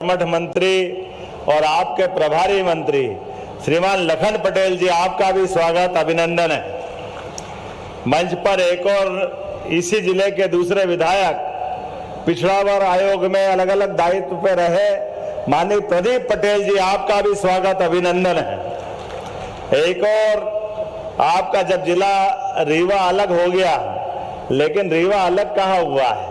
मठ मंत्री और आपके प्रभारी मंत्री श्रीमान लखन पटेल जी, आपका भी स्वागत अभिनंदन है। मंच पर एक और इसी जिले के दूसरे विधायक, पिछड़ा वर्ग आयोग में अलग अलग दायित्व पे रहे माननीय प्रदीप पटेल जी, आपका भी स्वागत अभिनंदन है। एक और आपका जब जिला रीवा अलग हो गया, लेकिन रीवा अलग कहाँ हुआ है,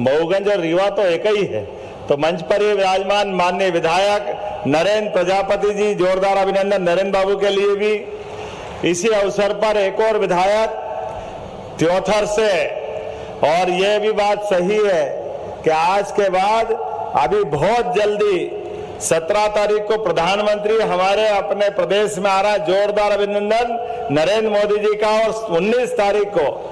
मऊगंज और रीवा तो एक ही है। तो मंच पर ही विराजमान माननीय विधायक नरेंद्र प्रजापति जी, जोरदार अभिनंदन नरेंद्र बाबू के लिए भी। इसी अवसर पर एक और विधायक त्योथर से, और यह भी बात सही है कि आज के बाद अभी बहुत जल्दी 17 तारीख को प्रधानमंत्री हमारे अपने प्रदेश में आ रहा है। जोरदार अभिनंदन नरेंद्र मोदी जी का। और 19 तारीख को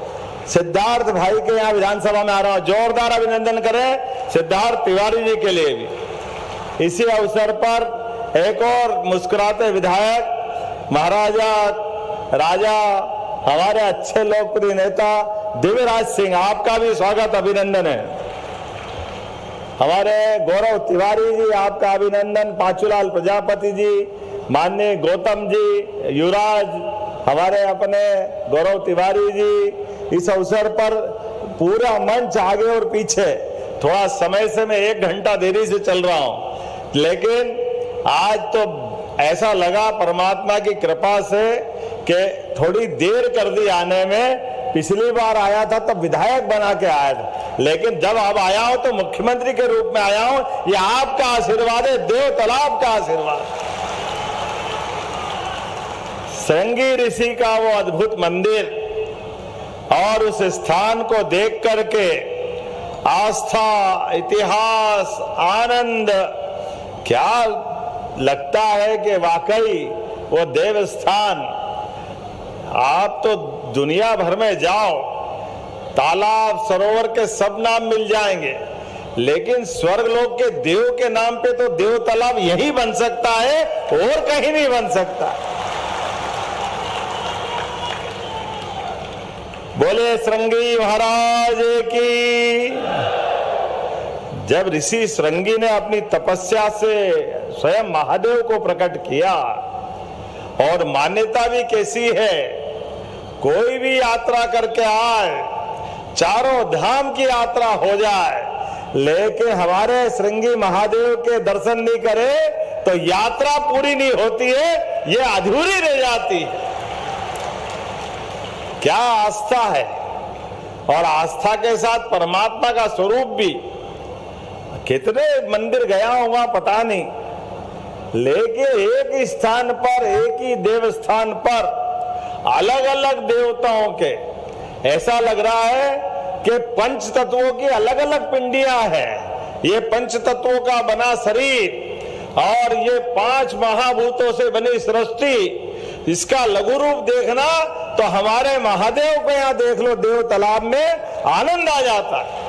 सिद्धार्थ भाई के यहाँ विधानसभा में आ रहा हूं, जोरदार अभिनंदन करें सिद्धार्थ तिवारी जी के लिए भी। इसी अवसर पर एक और मुस्कुराते विधायक महाराजा राजा, हमारे अच्छे लोकप्रिय नेता दिव्यराज सिंह, आपका भी स्वागत अभिनंदन है। हमारे गौरव तिवारी जी, आपका अभिनंदन। पाचूलाल प्रजापति जी, माननीय गौतम जी, युवराज, हमारे अपने गौरव तिवारी जी। इस अवसर पर पूरा मंच आगे और पीछे, थोड़ा समय से मैं 1 घंटा देरी से चल रहा हूं, लेकिन आज तो ऐसा लगा परमात्मा की कृपा से कि थोड़ी देर कर दी आने में। पिछली बार आया था तब विधायक बना के आया था, लेकिन जब अब आया हूं तो मुख्यमंत्री के रूप में आया हूं। ये आपका आशीर्वाद है, देव तालाब का आशीर्वाद। श्रृंगी ऋषि का वो अद्भुत मंदिर और उस स्थान को देख करके आस्था, इतिहास, आनंद, क्या लगता है कि वाकई वो देव स्थान। आप तो दुनिया भर में जाओ, तालाब सरोवर के सब नाम मिल जाएंगे, लेकिन स्वर्गलोक के देव के नाम पे तो देव तालाब यही बन सकता है, और कहीं नहीं बन सकता। बोले श्रृंगी महाराज की। जब ऋषि श्रृंगी ने अपनी तपस्या से स्वयं महादेव को प्रकट किया, और मान्यता भी कैसी है, कोई भी यात्रा करके आए, चारों धाम की यात्रा हो जाए, लेकिन हमारे श्रृंगी महादेव के दर्शन नहीं करे तो यात्रा पूरी नहीं होती है, ये अधूरी रह जाती है। क्या आस्था है, और आस्था के साथ परमात्मा का स्वरूप भी। कितने मंदिर गया होगा पता नहीं, लेकिन एक स्थान पर, एक ही देव स्थान पर अलग अलग देवताओं के, ऐसा लग रहा है कि पंच तत्वों की अलग अलग पिंडियां हैं। ये पंच तत्वों का बना शरीर और ये 5 महाभूतों से बनी सृष्टि, इसका लघु रूप देखना तो हमारे महादेव को यहां देख लो, देव तालाब में आनंद आ जाता है।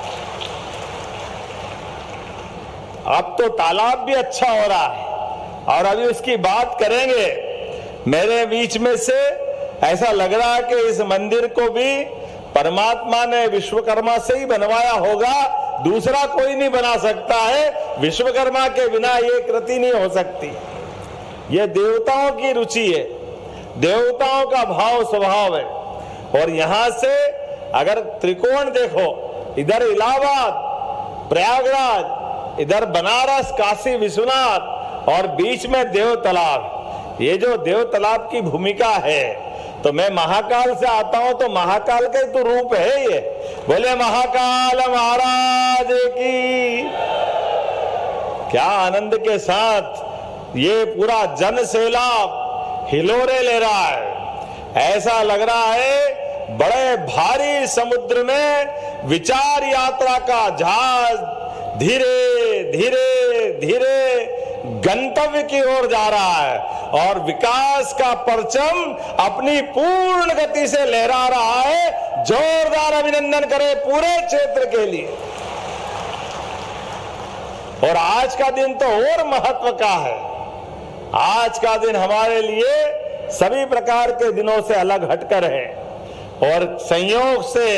अब तो तालाब भी अच्छा हो रहा है, और अभी उसकी बात करेंगे। मेरे बीच में से ऐसा लग रहा है कि इस मंदिर को भी परमात्मा ने विश्वकर्मा से ही बनवाया होगा, दूसरा कोई नहीं बना सकता है। विश्वकर्मा के बिना ये कृति नहीं हो सकती। ये देवताओं की रुचि है, देवताओं का भाव स्वभाव है। और यहां से अगर त्रिकोण देखो, इधर इलाहाबाद, प्रयागराज, इधर बनारस, काशी विश्वनाथ, और बीच में देव तालाब। ये जो देव तालाब की भूमिका है, तो मैं महाकाल से आता हूं, तो महाकाल का तो रूप है ये। बोले महाकाल महाराज की। क्या आनंद के साथ ये पूरा जन सैलाब हिलोरे ले रहा है। ऐसा लग रहा है बड़े भारी समुद्र में विचार यात्रा का जहाज धीरे धीरे धीरे गंतव्य की ओर जा रहा है, और विकास का परचम अपनी पूर्ण गति से लहरा रहा है। जोरदार अभिनंदन करें पूरे क्षेत्र के लिए। और आज का दिन तो और महत्व का है। आज का दिन हमारे लिए सभी प्रकार के दिनों से अलग हटकर है, और संयोग से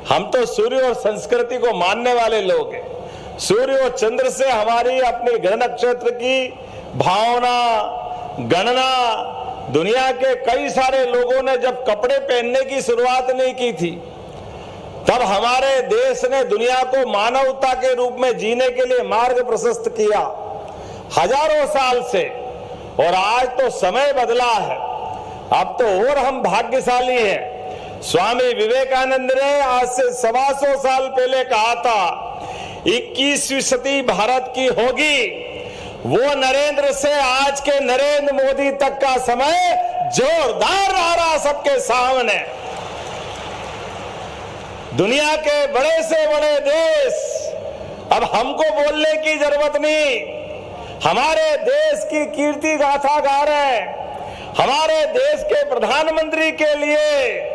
हम तो सूर्य और संस्कृति को मानने वाले लोग हैं। सूर्य और चंद्र से हमारी अपनी ग्रह नक्षत्र की भावना, गणना दुनिया के कई सारे लोगों ने जब कपड़े पहनने की शुरुआत नहीं की थी, तब हमारे देश ने दुनिया को मानवता के रूप में जीने के लिए मार्ग प्रशस्त किया हजारों साल से। और आज तो समय बदला है, अब तो और हम भाग्यशाली हैं। स्वामी विवेकानंद ने आज से 125 साल पहले कहा था 21वीं सदी भारत की होगी। वो नरेंद्र से आज के नरेंद्र मोदी तक का समय जोरदार रहा सबके सामने। दुनिया के बड़े से बड़े देश अब हमको बोलने की जरूरत नहीं, हमारे देश की कीर्ति गाथा गा रहे हैं। हमारे देश के प्रधानमंत्री के लिए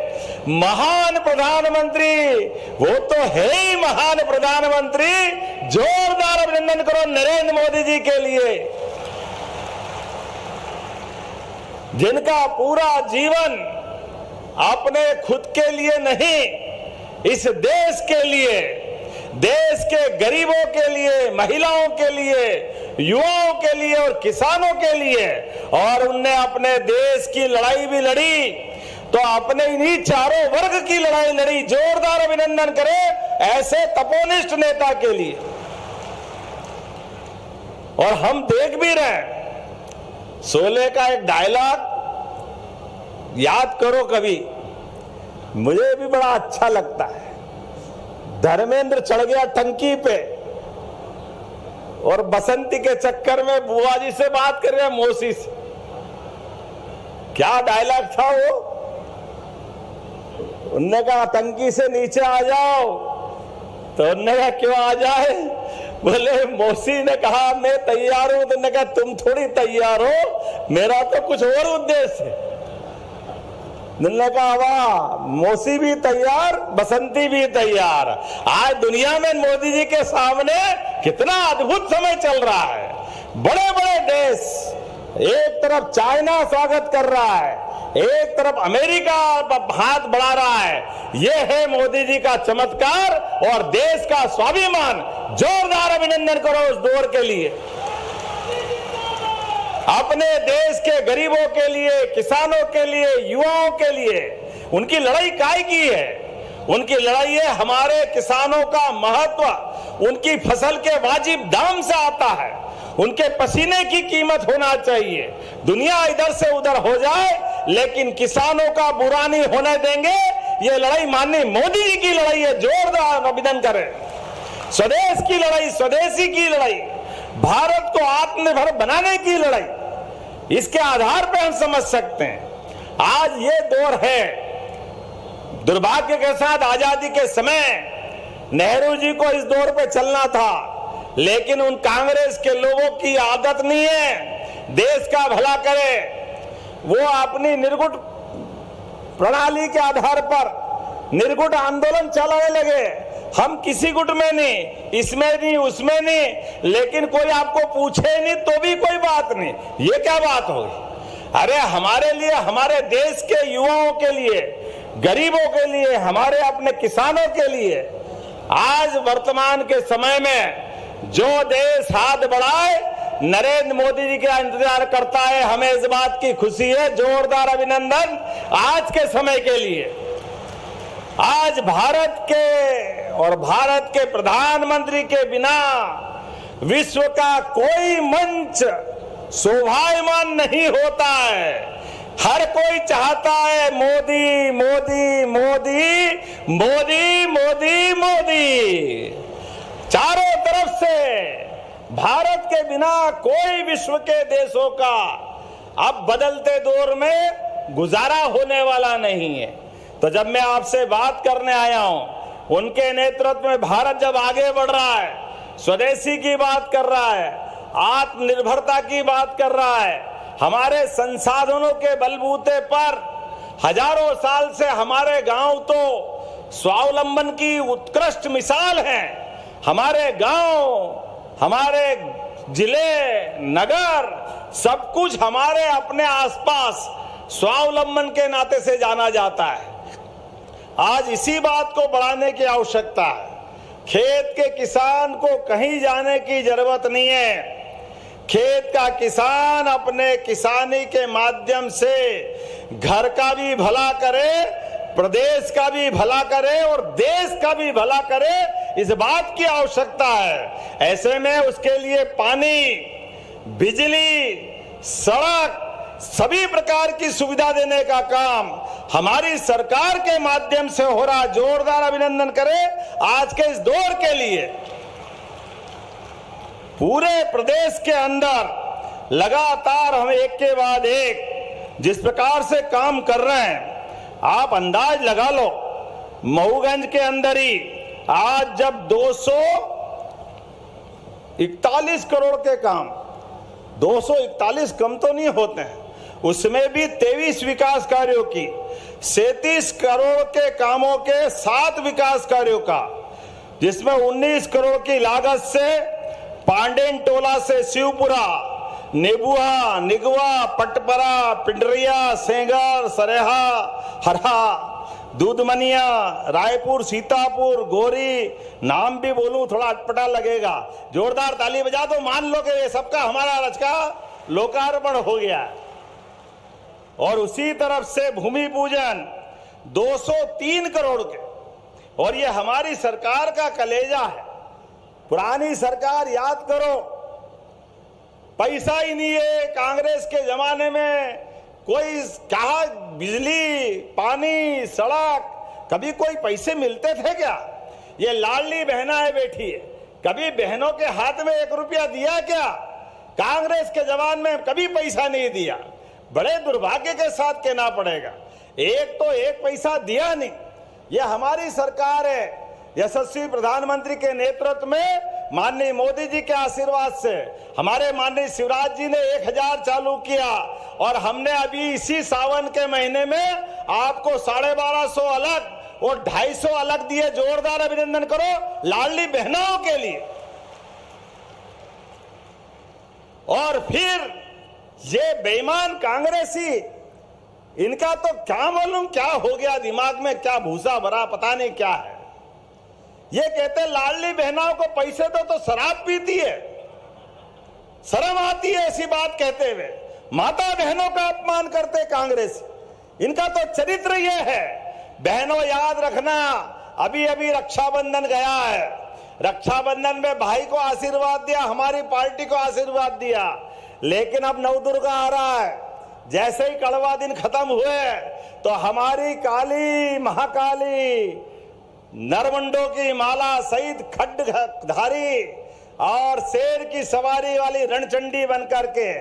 महान प्रधानमंत्री, वो तो है ही महान प्रधानमंत्री। जोरदार अभिनंदन करो नरेंद्र मोदी जी के लिए, जिनका पूरा जीवन अपने खुद के लिए नहीं, इस देश के लिए, देश के गरीबों के लिए, महिलाओं के लिए, युवाओं के लिए और किसानों के लिए, और उनने अपने देश की लड़ाई भी लड़ी तो अपने इन्हीं चारों वर्ग की लड़ाई लड़ी। जोरदार अभिनंदन करें ऐसे तपोनिष्ठ नेता के लिए। और हम देख भी रहे, शोले का एक डायलॉग याद करो कभी, मुझे भी बड़ा अच्छा लगता है। धर्मेंद्र चढ़ गया टंकी पे और बसंती के चक्कर में बुआ जी से बात कर रहे, मौसी से। क्या डायलॉग था वो? उनने कहा टंकी से नीचे आ जाओ, तो उनने कहा क्यों आ जाए? बोले मौसी ने कहा मैं तैयार हूं। तो उन्होंने कहा तुम थोड़ी तैयार हो, मेरा तो कुछ और उद्देश्य है। उन्होंने कहा वाह, मौसी भी तैयार, बसंती भी तैयार। आज दुनिया में मोदी जी के सामने कितना अद्भुत समय चल रहा है। बड़े बड़े देश, एक तरफ चाइना स्वागत कर रहा है, एक तरफ अमेरिका हाथ बढ़ा रहा है। यह है मोदी जी का चमत्कार और देश का स्वाभिमान। जोरदार अभिनंदन करो उस दौर के लिए। अपने देश के गरीबों के लिए, किसानों के लिए, युवाओं के लिए उनकी लड़ाई काय की है? उनकी लड़ाई है हमारे किसानों का महत्व उनकी फसल के वाजिब दाम से आता है। उनके पसीने की कीमत होना चाहिए। दुनिया इधर से उधर हो जाए लेकिन किसानों का बुरा नहीं होने देंगे। ये लड़ाई माननीय मोदी जी की लड़ाई है। जोरदार अभिनंदन करें। स्वदेश की लड़ाई, स्वदेशी की लड़ाई, भारत को आत्मनिर्भर बनाने की लड़ाई, इसके आधार पर हम समझ सकते हैं। आज ये दौर है, दुर्भाग्य के साथ आजादी के समय नेहरू जी को इस दौर पे चलना था, लेकिन उन कांग्रेस के लोगों की आदत नहीं है देश का भला करे। वो अपनी निर्गुट प्रणाली के आधार पर निर्गुट आंदोलन चलाने लगे। हम किसी गुट में नहीं, इसमें नहीं, उसमें नहीं, लेकिन कोई आपको पूछे नहीं तो भी कोई बात नहीं। ये क्या बात होगी? अरे हमारे लिए, हमारे देश के युवाओं के लिए, गरीबों के लिए, हमारे अपने किसानों के लिए आज वर्तमान के समय में जो देश हाथ बढ़ाए, नरेंद्र मोदी जी का इंतजार करता है। हमें इस बात की खुशी है। जोरदार अभिनंदन आज के समय के लिए। आज भारत के और भारत के प्रधानमंत्री के बिना विश्व का कोई मंच शोभायमान नहीं होता है। हर कोई चाहता है मोदी मोदी मोदी मोदी मोदी मोदी। चारों तरफ से भारत के बिना कोई विश्व के देशों का अब बदलते दौर में गुजारा होने वाला नहीं है। तो जब मैं आपसे बात करने आया हूं, उनके नेतृत्व में भारत जब आगे बढ़ रहा है, स्वदेशी की बात कर रहा है, आत्मनिर्भरता की बात कर रहा है, हमारे संसाधनों के बलबूते पर हजारों साल से हमारे गांव तो स्वावलंबन की उत्कृष्ट मिसाल हैं। हमारे गांव, हमारे जिले, नगर, सब कुछ हमारे अपने आसपास स्वावलंबन के नाते से जाना जाता है। आज इसी बात को बढ़ाने की आवश्यकता है खेत के किसान को कहीं जाने की जरूरत नहीं है। खेत का किसान अपने किसानी के माध्यम से घर का भी भला करे, प्रदेश का भी भला करे और देश का भी भला करे, इस बात की आवश्यकता है। ऐसे में उसके लिए पानी, बिजली, सड़क, सभी प्रकार की सुविधा देने का काम हमारी सरकार के माध्यम से हो रहा। जोरदार अभिनंदन करें आज के इस दौर के लिए। पूरे प्रदेश के अंदर लगातार हम एक के बाद एक जिस प्रकार से काम कर रहे हैं, आप अंदाज लगा लो, मऊगंज के अंदर ही आज जब 241 करोड़ के काम, 241 कम तो नहीं होते हैं, उसमें भी 23 विकास कार्यों की, 37 करोड़ के कामों के 7 विकास कार्यों का, जिसमें 19 करोड़ की लागत से पांडेन टोला से शिवपुरा, नेबुआ, निगवा, पटपरा, पिंडरिया, सेंगर, सरेहा, हरा, दूधमनिया, रायपुर, सीतापुर, गोरी, नाम भी बोलूं थोड़ा अटपटा लगेगा। जोरदार ताली बजा दो, मान लो कि ये सबका हमारा रच का लोकार्पण हो गया। और उसी तरफ से भूमि पूजन 203 करोड़ के, और ये हमारी सरकार का कलेजा है। पुरानी सरकार याद करो, पैसा ही नहीं है। कांग्रेस के जमाने में कोई कहा बिजली, पानी, सड़क, कभी कोई पैसे मिलते थे क्या? ये लाडली बहनाएं बैठी है, कभी बहनों के हाथ में 1 रुपया दिया क्या? कांग्रेस के जमाने में कभी पैसा नहीं दिया। बड़े दुर्भाग्य के साथ कहना पड़ेगा, एक पैसा दिया नहीं। यह हमारी सरकार है। यशस्वी प्रधानमंत्री के नेतृत्व में, माननीय मोदी जी के आशीर्वाद से हमारे माननीय शिवराज जी ने 1000 चालू किया, और हमने अभी इसी सावन के महीने में आपको 1250 अलग और 250 अलग दिए। जोरदार अभिनंदन करो लाडली बहनों के लिए। और फिर ये बेईमान कांग्रेसी, इनका तो क्या मालूम क्या हो गया, दिमाग में क्या भूसा भरा, पता नहीं क्या है। ये कहते लाडली बहनों को पैसे दो तो शराब पीती है। शर्म आती है ऐसी बात कहते हुए। माता बहनों का अपमान करते कांग्रेस, इनका तो चरित्र ये है। बहनों याद रखना, अभी अभी रक्षाबंधन गया है। रक्षाबंधन में भाई को आशीर्वाद दिया, हमारी पार्टी को आशीर्वाद दिया, लेकिन अब नवदुर्गा आ रहा है। जैसे ही कड़वा दिन खत्म हुए तो हमारी काली महाकाली, नरमंडों की माला सहित खड्डधारी और शेर की सवारी वाली रणचंडी बनकर के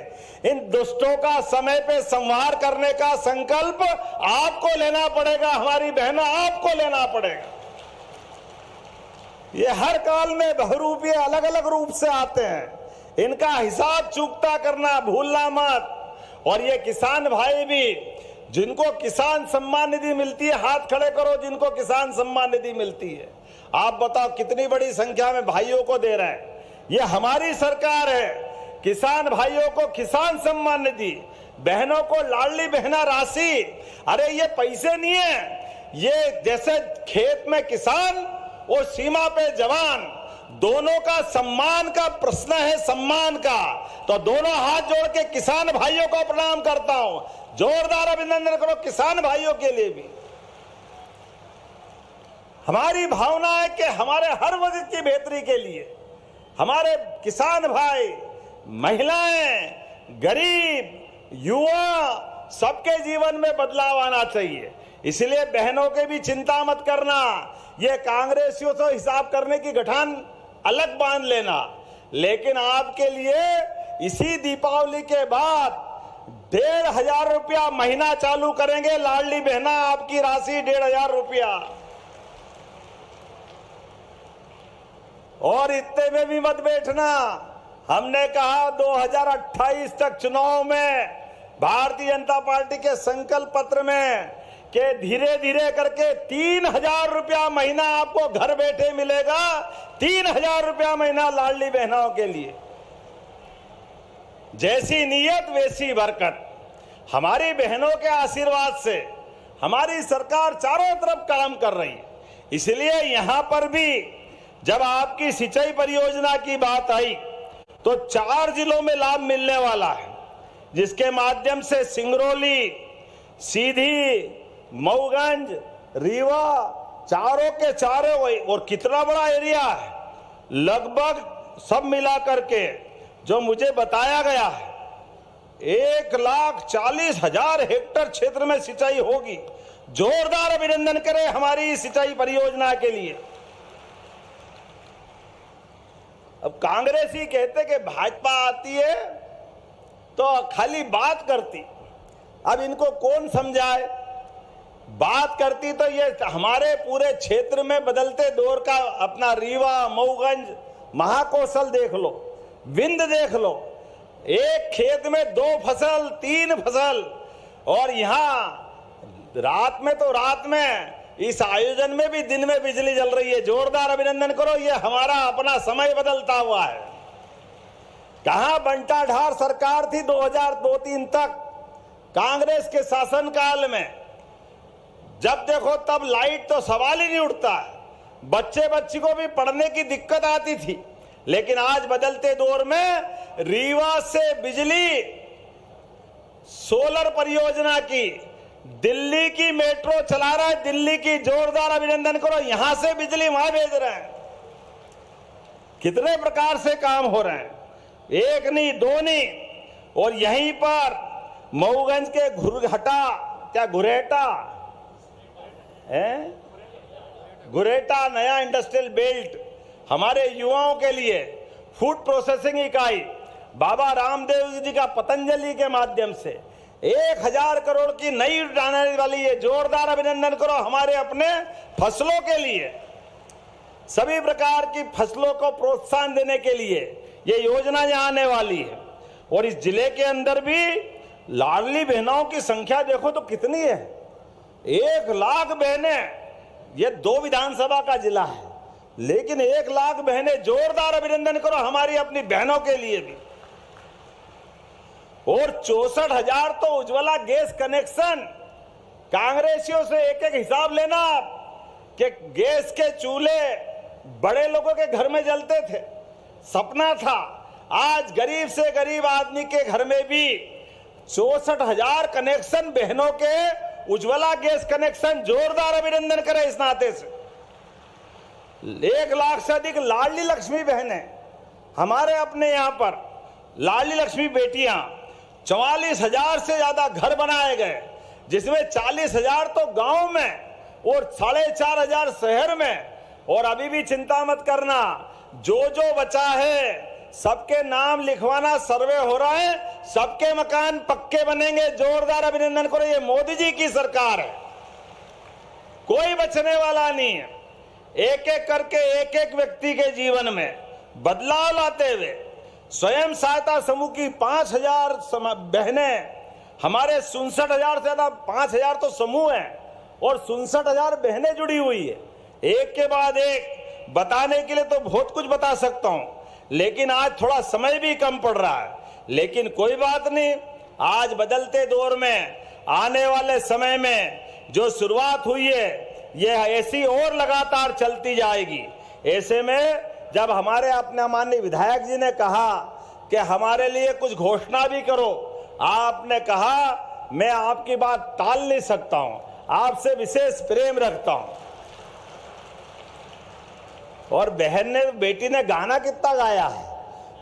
इन दुष्टों का समय पे संहार करने का संकल्प आपको लेना पड़ेगा। हमारी बहनों, आपको लेना पड़ेगा। ये हर काल में बहुरूपी अलग अलग रूप से आते हैं, इनका हिसाब चूकता करना भूलना मत। और ये किसान भाई भी, जिनको किसान सम्मान निधि मिलती है, हाथ खड़े करो जिनको किसान सम्मान निधि मिलती है। आप बताओ कितनी बड़ी संख्या में भाइयों को दे रहे हैं। ये हमारी सरकार है। किसान भाइयों को किसान सम्मान निधि, बहनों को लाडली बहना राशि। अरे ये पैसे नहीं है, ये जैसे खेत में किसान और सीमा पे जवान, दोनों का सम्मान का प्रश्न है, सम्मान का। तो दोनों हाथ जोड़ के किसान भाइयों को प्रणाम करता हूं। जोरदार अभिनंदन करो किसान भाइयों के लिए भी। हमारी भावना है कि हमारे हर वर्ग की बेहतरी के लिए हमारे किसान भाई, महिलाएं, गरीब, युवा, सबके जीवन में बदलाव आना चाहिए। इसलिए बहनों के भी चिंता मत करना। ये कांग्रेसियों से हिसाब करने की गठान अलग बांध लेना, लेकिन आपके लिए इसी दीपावली के बाद 1500 रुपया महीना चालू करेंगे। लाडली बहना आपकी राशि 1500 रुपया। और इतने में भी मत बैठना। हमने कहा 2028 तक चुनाव में भारतीय जनता पार्टी के संकल्प पत्र में कि धीरे धीरे करके 3000 रुपया महीना आपको घर बैठे मिलेगा। 3000 रुपया महीना लाडली बहनों के लिए। जैसी नीयत वैसी बरकत। हमारी बहनों के आशीर्वाद से हमारी सरकार चारों तरफ काम कर रही है। इसलिए यहां पर भी जब आपकी सिंचाई परियोजना की बात आई तो 4 जिलों में लाभ मिलने वाला है, जिसके माध्यम से सिंगरौली, सीधी, मऊगंज, रीवा, चारों के चारों, और कितना बड़ा एरिया है, लगभग सब मिला करके जो मुझे बताया गया है 1,40,000 हेक्टेयर क्षेत्र में सिंचाई होगी। जोरदार अभिनंदन करें हमारी सिंचाई परियोजना के लिए। अब कांग्रेसी कहते कि भाजपा आती है तो खाली बात करती, अब इनको कौन समझाए। बात करती तो ये हमारे पूरे क्षेत्र में बदलते दौर का अपना रीवा, मऊगंज, महाकौशल देख लो, विंध्य देख लो, एक खेत में 2 फसल 3 फसल, और यहाँ रात में इस आयोजन में भी दिन में बिजली जल रही है। जोरदार अभिनंदन करो, ये हमारा अपना समय बदलता हुआ है। कहां बंटाढार सरकार थी 2002-3 तक कांग्रेस के शासनकाल में, जब देखो तब लाइट तो सवाल ही नहीं उठता है, बच्ची को भी पढ़ने की दिक्कत आती थी। लेकिन आज बदलते दौर में रीवा से बिजली, सोलर परियोजना की, दिल्ली की मेट्रो चला रहा है, दिल्ली की, जोरदार अभिनंदन करो, यहां से बिजली वहां भेज रहे हैं। कितने प्रकार से काम हो रहे हैं, एक नहीं दो नहीं। और यहीं पर मऊगंज के गुरेटा नया इंडस्ट्रियल बेल्ट हमारे युवाओं के लिए फूड प्रोसेसिंग इकाई, बाबा रामदेव जी का पतंजलि के माध्यम से 1,000 करोड़ की नई आने वाली है। जोरदार अभिनंदन करो हमारे अपने फसलों के लिए, सभी प्रकार की फसलों को प्रोत्साहन देने के लिए ये योजना यहाँ आने वाली है। और इस जिले के अंदर भी लाडली बहनों की संख्या देखो तो कितनी है, 1 लाख बहनें। ये 2 विधानसभा का जिला है, लेकिन 1 लाख बहनें। जोरदार अभिनंदन करो हमारी अपनी बहनों के लिए भी। और 64,000 तो उज्ज्वला गैस कनेक्शन। कांग्रेसियों से एक हिसाब लेना आप कि गैस के चूल्हे बड़े लोगों के घर में जलते थे, सपना था। आज गरीब से गरीब आदमी के घर में भी 64,000 कनेक्शन, बहनों के उज्ज्वला गैस कनेक्शन। जोरदार अभिनंदन करें इस नाते से। 1 लाख से अधिक लाडली लक्ष्मी बहनें हमारे अपने यहाँ पर, लाडली लक्ष्मी बेटियां। 44,000 से ज्यादा घर बनाए गए, जिसमें 40,000 तो गांव में और 4,500 शहर में। और अभी भी चिंता मत करना, जो बचा है सबके नाम लिखवाना, सर्वे हो रहा है, सबके मकान पक्के बनेंगे। जोरदार अभिनंदन करो, ये मोदी जी की सरकार है, कोई बचने वाला नहीं है। एक एक करके एक एक व्यक्ति के जीवन में बदलाव लाते हुए स्वयं सहायता समूह की 5,000 बहनें, हमारे 67,000 से ज्यादा, 5,000 तो समूह हैं और 67,000 बहनें जुड़ी हुई है। एक के बाद एक बताने के लिए तो बहुत कुछ बता सकता हूं, लेकिन आज थोड़ा समय भी कम पड़ रहा है। लेकिन कोई बात नहीं, आज बदलते दौर में आने वाले समय में जो शुरुआत हुई है ये ऐसी और लगातार चलती जाएगी। ऐसे में जब हमारे अपने माननीय विधायक जी ने कहा कि हमारे लिए कुछ घोषणा भी करो, आपने कहा मैं आपकी बात टाल नहीं सकता हूं, आपसे विशेष प्रेम रखता हूं। और बहन ने, बेटी ने गाना कितना गाया है,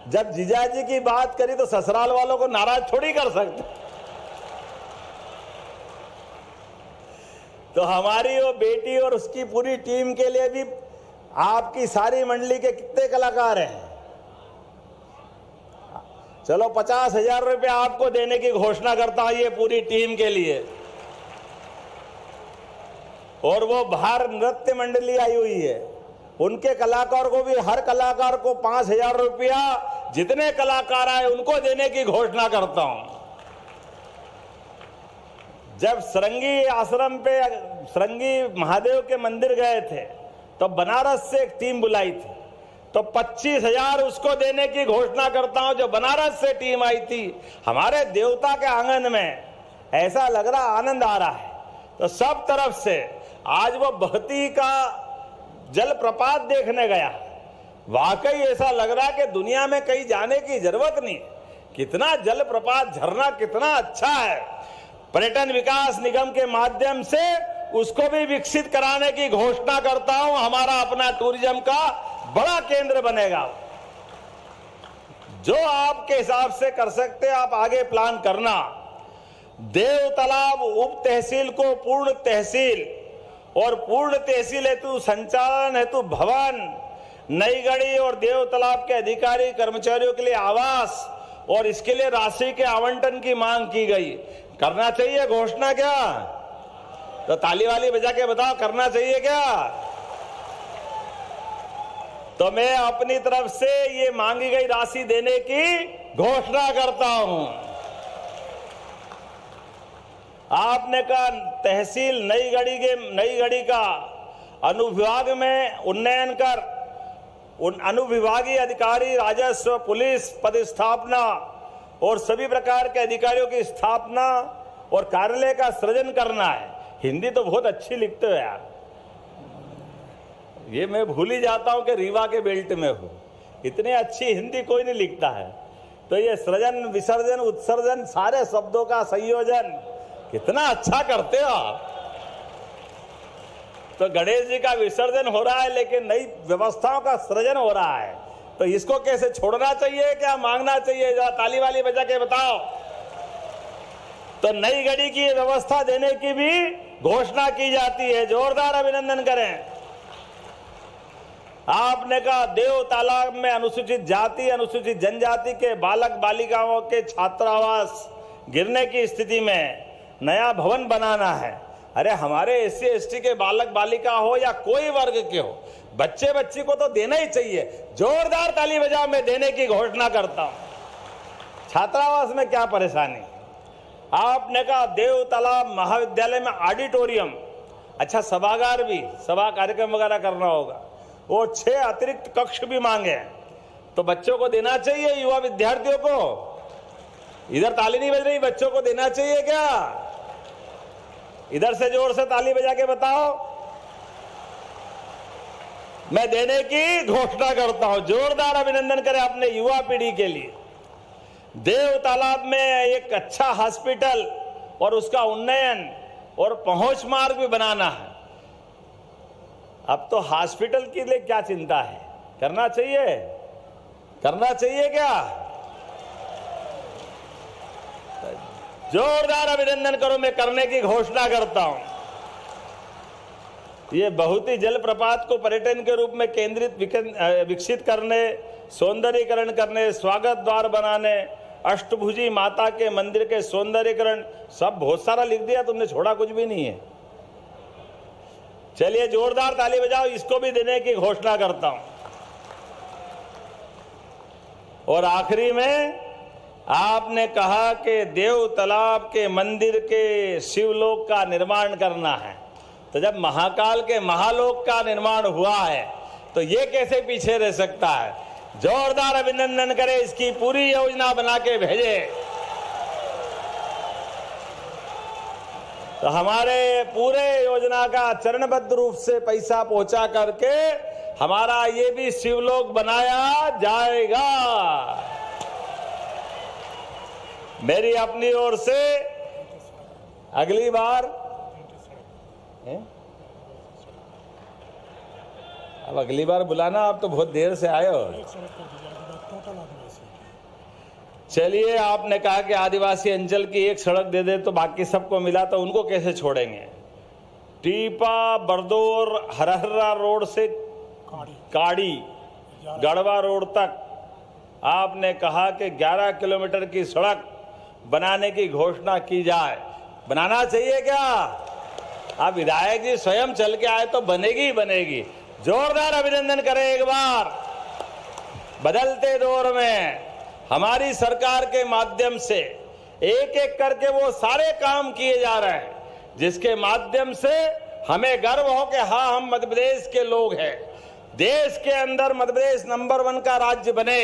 जब जीजाजी की बात करी तो ससुराल वालों को नाराज थोड़ी कर सकते। तो हमारी वो बेटी और उसकी पूरी टीम के लिए भी आपकी सारी मंडली के कितने कलाकार हैं, चलो 50,000 रुपये आपको देने की घोषणा करता हूं ये पूरी टीम के लिए। और वो बाहर नृत्य मंडली आई हुई है, उनके कलाकार को भी, हर कलाकार को 5,000 रुपया, जितने कलाकार आए उनको देने की घोषणा करता हूं। जब सरंगी आश्रम पे, सरंगी महादेव के मंदिर गए थे तो बनारस से एक टीम बुलाई थी, तो 25,000 उसको देने की घोषणा करता हूं जो बनारस से टीम आई थी। हमारे देवता के आंगन में ऐसा लग रहा, आनंद आ रहा है। तो सब तरफ से आज वो भक्ति का जलप्रपात देखने गया। वाकई ऐसा लग रहा है कि दुनिया में कहीं जाने की जरूरत नहीं। कितना जलप्रपात झरना कितना अच्छा है। पर्यटन विकास निगम के माध्यम से उसको भी विकसित कराने की घोषणा करता हूं। हमारा अपना टूरिज्म का बड़ा केंद्र बनेगा। जो आपके हिसाब से कर सकते आप आगे प्लान करना। देव तालाब उप तहसील को पूर्ण तहसील और पूर्ण तहसील हेतु संचालन हेतु भवन, नई गढ़ी और देव तालाब के अधिकारी कर्मचारियों के लिए आवास और इसके लिए राशि के आवंटन की मांग की गई। करना चाहिए घोषणा क्या? तो ताली वाली बजा के बताओ, करना चाहिए क्या? तो मैं अपनी तरफ से ये मांगी गई राशि देने की घोषणा करता हूं। आपने कहा तहसील नई गढ़ी का अनुविभाग में उन्नयन कर अनुविभागीय अधिकारी, राजस्व, पुलिस पदस्थापना और सभी प्रकार के अधिकारियों की स्थापना और कार्यालय का सृजन करना है। हिंदी तो बहुत अच्छी लिखते हो यार, ये मैं भूल ही जाता हूं कि रीवा के बेल्ट में हूं। इतनी अच्छी हिंदी कोई नहीं लिखता है। तो ये सृजन, विसर्जन, उत्सर्जन, सारे शब्दों का संयोजन कितना अच्छा करते हो आप। तो गणेश जी का विसर्जन हो रहा है लेकिन नई व्यवस्थाओं का सृजन हो रहा है। तो इसको कैसे छोड़ना चाहिए, क्या मांगना चाहिए? जरा ताली वाली बजा के बताओ। तो नई गढ़ी की व्यवस्था देने की भी घोषणा की जाती है। जोरदार अभिनंदन करें। आपने कहा देव तालाब में अनुसूचित जाति, अनुसूचित जनजाति के बालक बालिकाओं के छात्रावास गिरने की स्थिति में नया भवन बनाना है। अरे हमारे एससी एसटी के बालक बालिका हो या कोई वर्ग के हो, बच्चे बच्ची को तो देना ही चाहिए। जोरदार ताली बजाओ, मैं देने की घोषणा करता हूं। छात्रावास में क्या परेशानी? आपने कहा देव तालाब महाविद्यालय में ऑडिटोरियम, अच्छा सभागार भी, सभा कार्यक्रम वगैरह करना होगा, वो 6 अतिरिक्त कक्ष भी मांगे तो बच्चों को देना चाहिए, युवा विद्यार्थियों को। इधर ताली नहीं बज रही, बच्चों को देना चाहिए क्या? इधर से जोर से ताली बजा के बताओ। मैं देने की घोषणा करता हूं। जोरदार अभिनंदन करें अपने युवा पीढ़ी के लिए। देव तालाब में एक अच्छा हॉस्पिटल और उसका उन्नयन और पहुंच मार्ग भी बनाना है। अब तो हॉस्पिटल के लिए क्या चिंता है? करना चाहिए, करना चाहिए क्या? जोरदार अभिनंदन करो, मैं करने की घोषणा करता हूं। ये बहुत ही जलप्रपात को पर्यटन के रूप में विकसित करने, सौंदर्यीकरण करने, स्वागत द्वार बनाने, अष्टभुजी माता के मंदिर के सौंदर्यीकरण, सब बहुत सारा लिख दिया तुमने, छोड़ा कुछ भी नहीं है। चलिए जोरदार ताली बजाओ, इसको भी देने की घोषणा करता हूं। और आखिरी में आपने कहा कि देव तालाब के मंदिर के शिवलोक का निर्माण करना है। तो जब महाकाल के महालोक का निर्माण हुआ है तो ये कैसे पीछे रह सकता है? जोरदार अभिनंदन करें, इसकी पूरी योजना बना के भेजे। तो हमारे पूरे योजना का चरणबद्ध रूप से पैसा पहुंचा करके हमारा ये भी शिवलोक बनाया जाएगा। मेरी अपनी ओर से अगली बार अब अगली बार बुलाना, आप तो बहुत देर से आए हो। चलिए, आपने कहा कि आदिवासी अंचल की एक सड़क दे दे तो बाकी सबको मिला, तो उनको कैसे छोड़ेंगे? टीपा बरदौर हरहरा रोड से काड़ी गढ़वा रोड तक आपने कहा कि 11 किलोमीटर की सड़क बनाने की घोषणा की जाए। बनाना चाहिए क्या? आप विधायक जी स्वयं चल के आए तो बनेगी ही बनेगी। जोरदार अभिनंदन करें एक बार। बदलते दौर में हमारी सरकार के माध्यम से एक एक करके वो सारे काम किए जा रहे हैं जिसके माध्यम से हमें गर्व हो कि हाँ, हम मध्य प्रदेश के लोग हैं। देश के अंदर मध्य प्रदेश नंबर 1 का राज्य बने।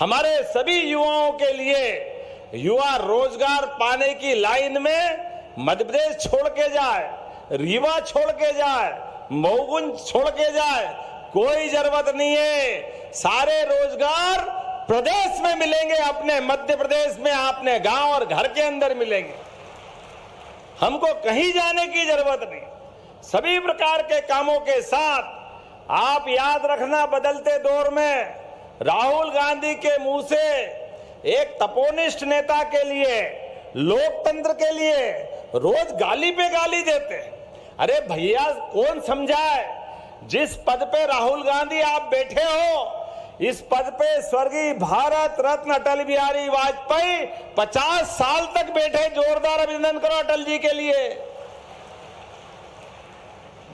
हमारे सभी युवाओं के लिए युवा रोजगार पाने की लाइन में मध्य प्रदेश छोड़ के जाए, रीवा छोड़ के जाए, मऊगुंज छोड़ के जाए, कोई जरूरत नहीं है। सारे रोजगार प्रदेश में मिलेंगे, अपने मध्य प्रदेश में, अपने गांव और घर के अंदर मिलेंगे। हमको कहीं जाने की जरूरत नहीं। सभी प्रकार के कामों के साथ आप याद रखना, बदलते दौर में राहुल गांधी के मुंह से एक तपोनिष्ठ नेता के लिए, लोकतंत्र के लिए रोज गाली पे गाली देते। अरे भैया, कौन समझाए? जिस पद पे राहुल गांधी आप बैठे हो, इस पद पे स्वर्गीय भारत रत्न अटल बिहारी वाजपेयी 50 साल तक बैठे। जोरदार अभिनंदन करो अटल जी के लिए।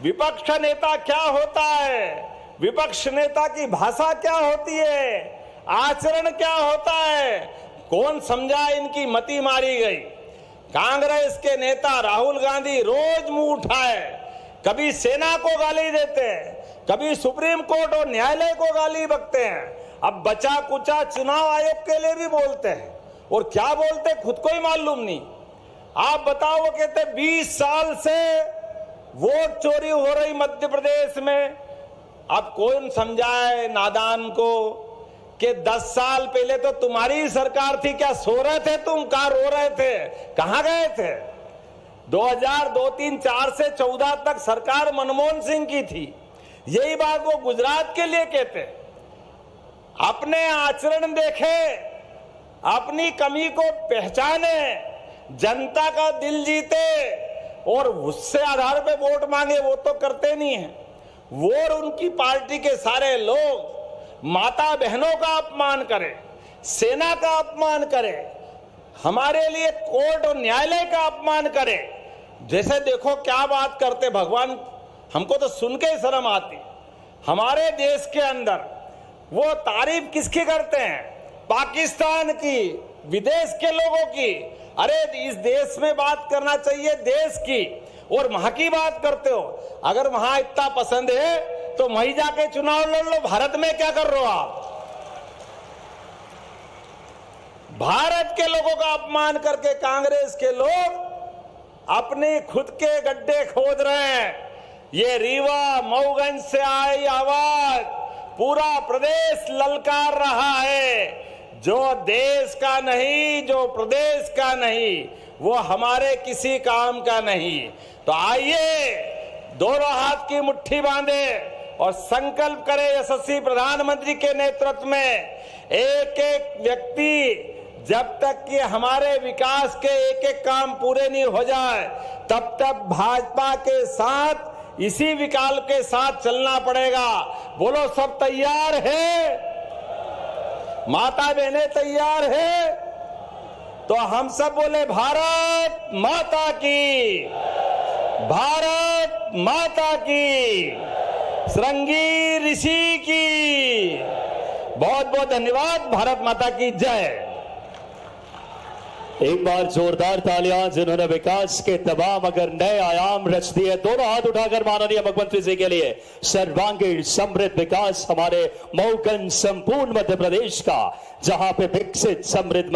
विपक्ष का नेता क्या होता है, विपक्ष नेता की भाषा क्या होती है, आचरण क्या होता है, कौन समझा? इनकी मति मारी गई। कांग्रेस के नेता राहुल गांधी रोज मुंह उठाए, कभी सेना को गाली देते हैं, कभी सुप्रीम कोर्ट और न्यायालय को गाली बकते हैं, अब बचा कुचा चुनाव आयोग के लिए भी बोलते हैं। और क्या बोलते खुद को ही मालूम नहीं। आप बताओ, वो कहते 20 साल से वोट चोरी हो रही मध्य प्रदेश में। अब कौन समझाए नादान को कि 10 साल पहले तो तुम्हारी ही सरकार थी, क्या सो रहे थे तुम? कहां रो रहे थे? कहां गए थे? 2002, 3, 4 से 14 तक सरकार मनमोहन सिंह की थी। यही बात वो गुजरात के लिए कहते। अपने आचरण देखे, अपनी कमी को पहचाने, जनता का दिल जीते और उससे आधार पे वोट मांगे, वो तो करते नहीं है। वो और उनकी पार्टी के सारे लोग माता बहनों का अपमान करें, सेना का अपमान करें, हमारे लिए कोर्ट और न्यायालय का अपमान करें। जैसे देखो क्या बात करते भगवान, हमको तो सुन के ही शर्म आती। हमारे देश के अंदर वो तारीफ किसकी करते हैं? पाकिस्तान की, विदेश के लोगों की। अरे इस देश में बात करना चाहिए देश की, और वहां की बात करते हो। अगर वहां इतना पसंद है तो वहीं जाके चुनाव लड़ लो। भारत में क्या कर रहे हो आप? भारत के लोगों का अपमान करके कांग्रेस के लोग अपने खुद के गड्ढे खोद रहे हैं। ये रीवा मऊगंज से आई आवाज पूरा प्रदेश ललकार रहा है। जो देश का नहीं, जो प्रदेश का नहीं, वो हमारे किसी काम का नहीं। तो आइए दोनों हाथ की मुट्ठी बांधे और संकल्प करें यशस्वी प्रधानमंत्री के नेतृत्व में। एक एक व्यक्ति, जब तक कि हमारे विकास के एक एक काम पूरे नहीं हो जाए, तब तक भाजपा के साथ, इसी विकल्प के साथ चलना पड़ेगा। बोलो, सब तैयार है? माता बहनें तैयार है? तो हम सब बोले भारत माता की, भारत माता की, श्रृंगी ऋषि की। बहुत बहुत धन्यवाद। भारत माता की जय। एक बार जोरदार तालियां जिन्होंने विकास के तमाम अगर नए आयाम रच दिए। दोनों हाथ उठाकर माननीय मुख्यमंत्री जी के लिए सर्वांगीण समृद्ध विकास हमारे मऊगंज संपूर्ण मध्य प्रदेश का, जहां पे विकसित समृद्ध